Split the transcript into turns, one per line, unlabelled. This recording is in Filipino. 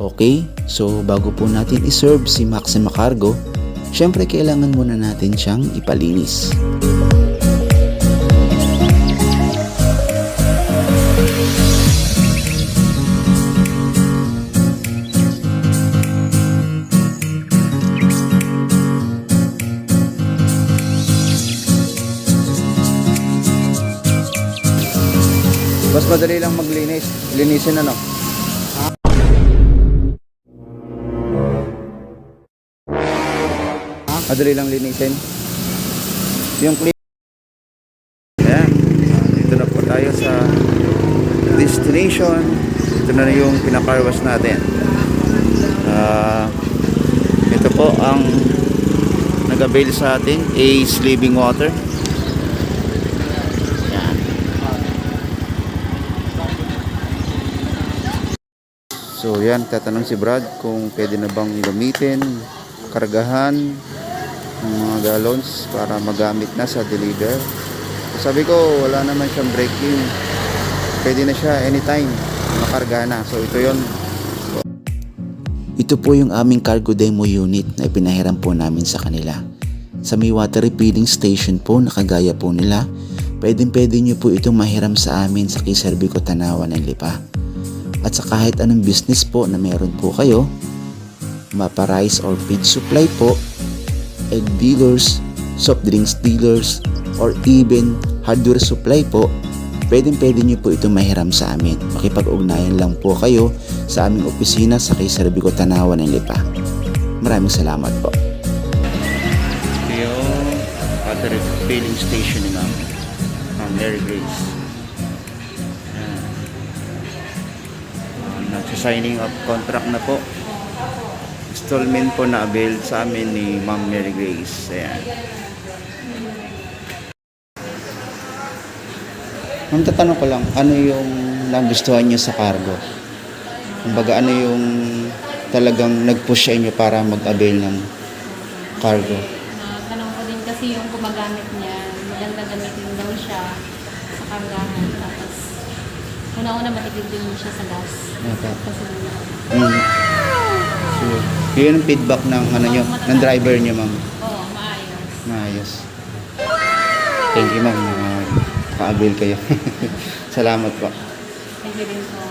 Okay, so bago po natin iserve si Maxima Cargo, syempre kailangan muna natin siyang ipalinis.
Mas madali lang maglinis. Linisin ano? Madali lang linisin. Yung clean. Ayan. Dito na po tayo sa destination. Ito na yung pinakarwas natin. Ito po ang nag-avail sa atin, Ace Living Water. So yan, tatanong si Brad kung pwede na bang gamitin, kargahan ng mga gallons para magamit na sa deliver. Sabi ko, wala naman siyang breaking. Pwede na siya anytime, makarga na. So ito yon.
Ito po yung aming cargo demo unit na ipinahiram po namin sa kanila. Sa may water refilling station po na kagaya po nila, pwede nyo po itong mahiram sa amin sa Kiserbico, Tanawan ng Lipa. At sa kahit anong business po na meron po kayo, mapa rice or feed supply po, egg dealers, soft drinks dealers, or even hardware supply po, pwede nyo po ito mahiram sa amin. Makipag-ugnayan lang po kayo sa aming opisina sa Kiserbico, Tanawan ng Lipa. Maraming salamat po.
Ito yung water refilling station ni Ma'am Mary Grace. Signing of contract na po. Installment po na avail sa amin ni Ma'am Mary Grace. Ayan.
Ma'am, tatanong ko lang, ano yung nagustuhan nyo sa cargo? Kumbaga, ano yung talagang nag-push sa inyo para mag-avail ng cargo?
Tanong ko din kasi yung gumagamit niya, maganda gamitin daw siya sa kargahan. Tapos, una-una matipid din siya sa gas.
Okay.
Kasi
So, yun ang feedback ng ano nyo, ng driver nyo, ma'am.
oo, maayos.
Maayos. Thank you, ma'am. Naka-avail kayo. Salamat po.
Thank you din po.